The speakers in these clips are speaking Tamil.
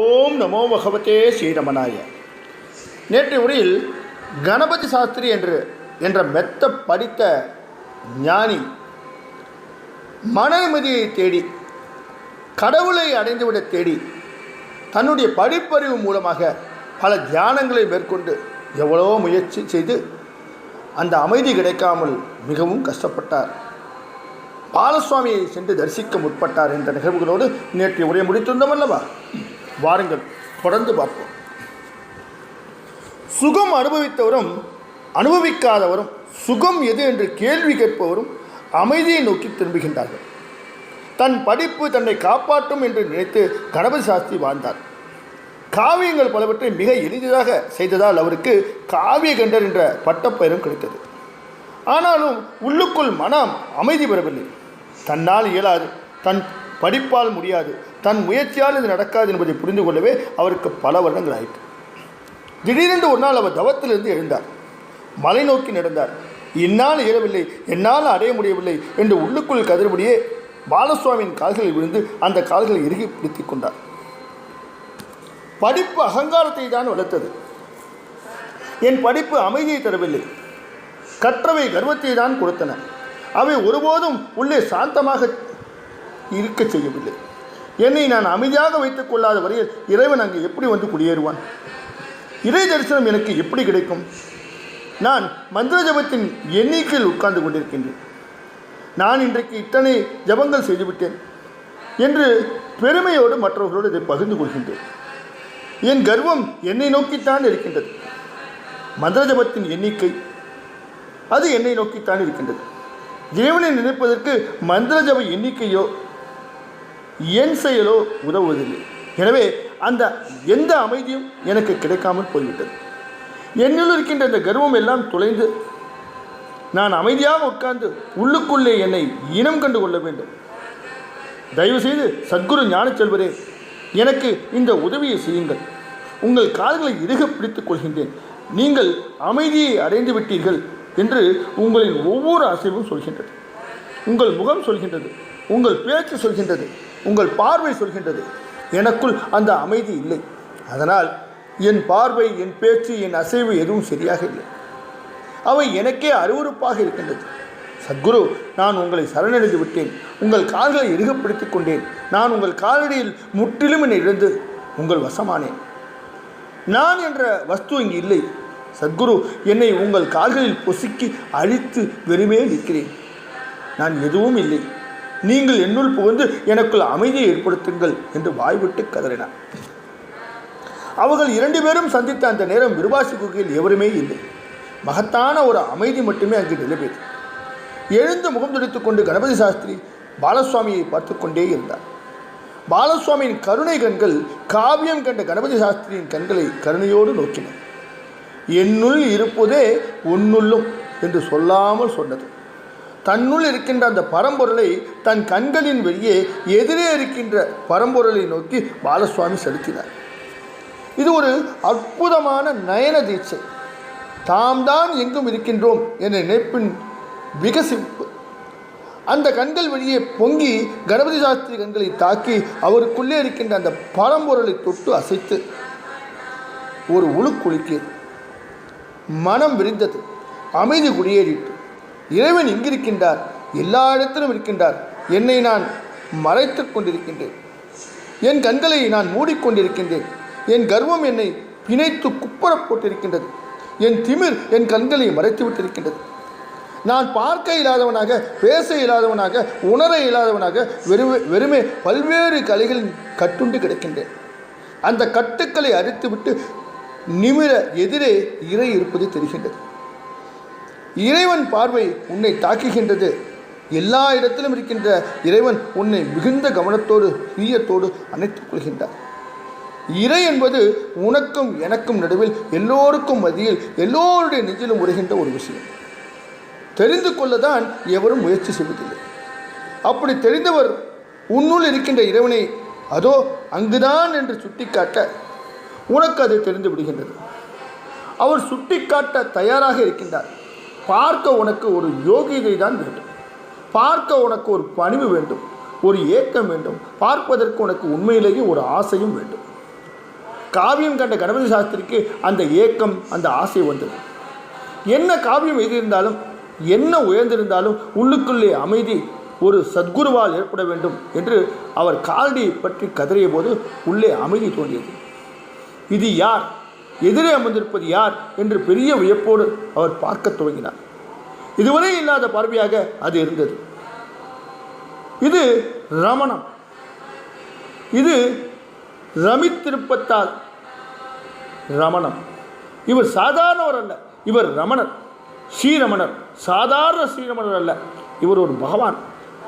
ஓம் நமோ பகவதே ஸ்ரீரமணாய. நேற்றைய உரையில் கணபதி சாஸ்திரி என்ற மெத்த படித்த ஞானி மன நிம்மதியை தேடி கடவுளை அடைந்துவிட தேடி தன்னுடைய படிப்பறிவு மூலமாக பல தியானங்களை மேற்கொண்டு எவ்வளவோ முயற்சி செய்து அந்த அமைதி கிடைக்காமல் மிகவும் கஷ்டப்பட்டார். பாலசுவாமியை சென்று தரிசிக்க முற்பட்டார் என்ற நிகழ்வுகளோடு நேற்றைய உரையை முடித்திருந்தோம் அல்லவா? வாருங்கள், தொடர்ந்து பார்ப்போம். சுகம் அனுபவித்தவரும் அனுபவிக்காதவரும் சுகம் எது என்று கேள்வி கேட்பவரும் அமைதியை நோக்கி திரும்புகின்றார்கள். தன் படிப்பு தன்னை காப்பாற்றும் என்று நினைத்து கணபதி சாஸ்திரி வாழ்ந்தார். காவியங்கள் பலவற்றை மிக எளிதாக செய்ததால் அவருக்கு காவிய கண்டர் என்ற பட்டப்பெயரும் கிடைத்தது. ஆனாலும் உள்ளுக்குள் மனம் அமைதி பெறவில்லை. தன்னால் இயலாது, தன் படிப்பால் முடியாது, தன் முயற்சியால் இது நடக்காது என்பதை புரிந்து கொள்ளவே அவருக்கு பல வருடங்கள் ஆயிற்று. திடீரென்று ஒரு நாள் அவர் தவத்திலிருந்து எழுந்தார். மலை நோக்கி நடந்தார். என்னால் இயலவில்லை, என்னால் அடைய முடியவில்லை என்று உள்ளுக்குள் கதறுபடியே பாலசுவாமியின் கால்களில் விழுந்து அந்த கால்களை இறுகி பிடித்துக் கொண்டார். படிப்பு அகங்காரத்தை தான் வளர்த்தது. என் படிப்பு அமைதியை தரவில்லை. கற்றவை கர்வத்தை தான் கொடுத்தன. அவை ஒருபோதும் உள்ளே சாந்தமாக இருக்க செய்யவில்லை. என்னை நான் அமைதியாக வைத்துக் கொள்ளாத வரையில் இறைவன் அங்கே எப்படி வந்து குடியேறுவான்? இறை தரிசனம் எனக்கு எப்படி கிடைக்கும்? நான் மந்திர ஜபத்தின் எண்ணிக்கையில் உட்கார்ந்து கொண்டிருக்கின்றேன். நான் இன்றைக்கு இத்தனை ஜபங்கள் செய்துவிட்டேன் என்று பெருமையோடு மற்றவர்களோடு இதை பகிர்ந்து கொள்கின்றேன். என் கர்வம் என்னை நோக்கித்தான் இருக்கின்றது. மந்திர ஜபத்தின் எண்ணிக்கை அது என்னை நோக்கித்தான் இருக்கின்றது. இறைவனை நினைப்பதற்கு மந்திர ஜப எண்ணிக்கையோ என் செயலோ உதவுவதில்லை. எனவே அந்த எந்த அமைதியும் எனக்கு கிடைக்காமல் போய்விட்டது. என்னுள் இருக்கின்ற இந்த கர்வம் எல்லாம் தொலைந்து நான் அமைதியாக உட்கார்ந்து உள்ளுக்குள்ளே என்னை இனம் கண்டு கொள்ள வேண்டும். தயவுசெய்து சத்குரு ஞான செல்வரே, எனக்கு இந்த உதவியை செய்யுங்கள். உங்கள் கால்களை இறுக பிடித்துக் கொள்கின்றேன். நீங்கள் அமைதியை அடைந்து விட்டீர்கள் என்று உங்களின் ஒவ்வொரு அசைவும் சொல்கின்றது. உங்கள் முகம் சொல்கின்றது, உங்கள் பேச்சு சொல்கின்றது, உங்கள் பார்வை சொல்கின்றது. எனக்குள் அந்த அமைதி இல்லை. அதனால் என் பார்வை, என் பேச்சு, என் அசைவு எதுவும் சரியாக இல்லை. அவை எனக்கே அருவருப்பாக இருக்கின்றது. சத்குரு, நான் உங்களை சரணடைந்து விட்டேன். உங்கள் கால்களை இறுகப்படுத்திக் கொண்டேன். நான் உங்கள் காலடியில் முற்றிலும் என்னை இழந்து உங்கள் வசமானேன். நான் என்ற வஸ்து இங்கு இல்லை. சத்குரு, என்னை உங்கள் கால்களில் பொசுக்கி அழித்து வெறுமே நிற்கிறேன். நான் எதுவும் இல்லை. நீங்கள் என்னுள் புகுந்து எனக்குள் அமைதியை ஏற்படுத்துங்கள் என்று வாய்விட்டு கதறினார். அவர்கள் இரண்டு பேரும் சந்தித்த அந்த நேரம் விருபாசி குகையில் எவருமே இல்லை. மகத்தான ஒரு அமைதி மட்டுமே அங்கு நிலவியது. எழுந்து முகம் துடைத்துக் கொண்டு கணபதி சாஸ்திரி பாலசுவாமியை பார்த்து கொண்டே இருந்தார். பாலசுவாமியின் கருணை கண்கள் காவியம் கண்ட கணபதி சாஸ்திரியின் கண்களை கருணையோடு நோக்கின. என்னுள் இருப்பதே உன்னுள்ளும் என்று சொல்லாமல் சொன்னது. தன்னுள் இருக்கின்ற அந்த பரம்பொருளை தன் கண்களின் வெளியே எதிரே இருக்கின்ற பரம்பொருளை நோக்கி பாலசுவாமி செலுத்தினார். இது ஒரு அற்புதமான நயன தீட்சை. தாம் தான் எங்கும் இருக்கின்றோம் என்ற நினைப்பின் விகசிப்பு அந்த கண்கள் வெளியே பொங்கி கணபதி சாஸ்திரி கண்களை தாக்கி அவருக்குள்ளே இருக்கின்ற அந்த பரம்பொருளை தொட்டு அசைத்து ஒரு உழுக்குலுக்கியது. மனம் விரிந்தது. அமைதி குடியேறிட்டு, இறைவன் இங்கிருக்கின்றார், எல்லா இடத்திலும் இருக்கின்றார். என்னை நான் மறைத்து கொண்டிருக்கின்றேன். என் கண்களை நான் மூடிக்கொண்டிருக்கின்றேன். என் கர்வம் என்னை பிணைத்து குப்பர போட்டிருக்கின்றது. என் திமிர் என் கண்களை மறைத்து விட்டிருக்கின்றது. நான் பார்க்க இயலாதவனாக, பேச இயலாதவனாக, உணர இயலாதவனாக வெறுமே பல்வேறு கலைகளில் கட்டுண்டு கிடக்கின்றேன். அந்த கட்டுக்களை அரித்துவிட்டு நிமிர எதிரே இறை இருப்பது தெரிகின்றது. இறைவன் பார்வை உன்னை தாக்குகின்றது. எல்லா இடத்திலும் இருக்கின்ற இறைவன் உன்னை மிகுந்த கவனத்தோடு பிரியத்தோடு அணைத்துக் கொள்கின்றார். இறை என்பது உனக்கும் எனக்கும் நடுவில், எல்லோருக்கும் மத்தியில், எல்லோருடைய நெஞ்சிலும் உரைகின்ற ஒரு விஷயம். தெரிந்து கொள்ளதான் எவரும் முயற்சி செய்வதில்லை. அப்படி தெரிந்தவர் உன்னுள் இருக்கின்ற இறைவனை அதோ அங்குதான் என்று சுட்டிக்காட்ட உனக்கு அது தெரிந்து விடுகின்றது. அவர் சுட்டிக்காட்ட தயாராக இருக்கின்றார். பார்க்க உனக்கு ஒரு யோகியதை தான் வேண்டும். பார்க்க உனக்கு ஒரு பணிவு வேண்டும், ஒரு ஏக்கம் வேண்டும். பார்ப்பதற்கு உனக்கு உண்மையிலேயே ஒரு ஆசையும் வேண்டும். காவியம் கண்ட கணபதி சாஸ்திரிக்கு அந்த ஏக்கம், அந்த ஆசை வந்தது. என்ன காவியம் எழுதியிருந்தாலும், என்ன உயர்ந்திருந்தாலும் உள்ளுக்குள்ளே அமைதி ஒரு சத்குருவால் ஏற்பட வேண்டும் என்று அவர் காலடி பற்றி கதறிய போது உள்ளே அமைதி தோன்றியது. இது யார், எதிரே அமர்ந்திருப்பது யார் என்று பெரிய வியப்போடு அவர் பார்க்க துவங்கினார். இதுவரை இல்லாத பார்வையாக அது இருந்தது. இது ரமணம். இது ரமித்திருப்பத்தால் ரமணம். இவர் சாதாரணவர் அல்ல, இவர் ரமணர், ஸ்ரீரமணர். சாதாரண ஸ்ரீரமணர் அல்ல, இவர் ஒரு பகவான்,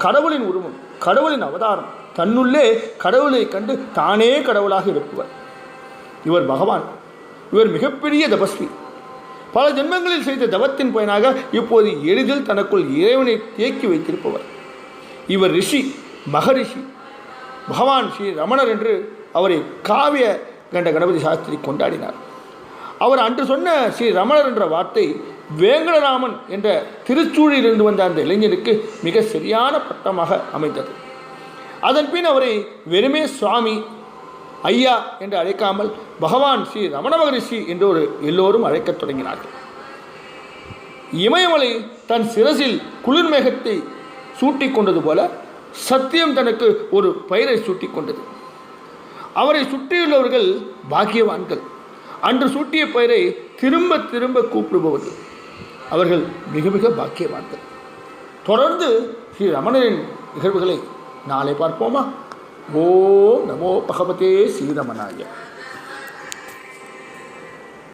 கடவுளின் உருவம், கடவுளின் அவதாரம். தன்னுள்ளே கடவுளை கண்டு தானே கடவுளாக இருப்பவர் இவர் பகவான். இவர் மிகப்பெரிய தபஸ்வி. பல ஜென்மங்களில் செய்த தவத்தின் பயனாக இப்போது எளிதில் தனக்குள் இறைவனை தேக்கி வைத்திருப்பவர் இவர். ரிஷி, மகரிஷி, பகவான் ஸ்ரீ ரமணர் என்று அவரை காவிய கண்ட கணபதி சாஸ்திரி கொண்டாடினார். அவர் அன்று சொன்ன ஸ்ரீ ரமணர் என்ற வார்த்தை வேங்கடராமன் என்ற திருச்சூழிலிருந்து வந்த அந்த இளைஞனுக்கு மிக சரியான பட்டமாக அமைந்தது. அதன் பின் அவரை வெறுமே சுவாமி, ஐயா என்று அழைக்காமல் பகவான் ஸ்ரீ ரமண மகரிஷி என்று எல்லோரும் அழைக்கத் தொடங்கினார்கள். இமயமலை தன் சிரசில் குளிர்மேகத்தை சூட்டி கொண்டது போல சத்தியம் தனக்கு ஒரு பெயரை சூட்டி கொண்டது. அவரை சுற்றியுள்ளவர்கள் பாக்கியவான்கள். அன்று சூட்டிய பெயரை திரும்ப திரும்ப கூப்பிடுபவர்கள் அவர்கள் மிக மிக பாக்கியவான்கள். தொடர்ந்து ஸ்ரீ ரமணரின் நிகழ்வுகளை நாளை பார்ப்போமா? ஓம் நமோ பகவதே ஸ்ரீரமணாய.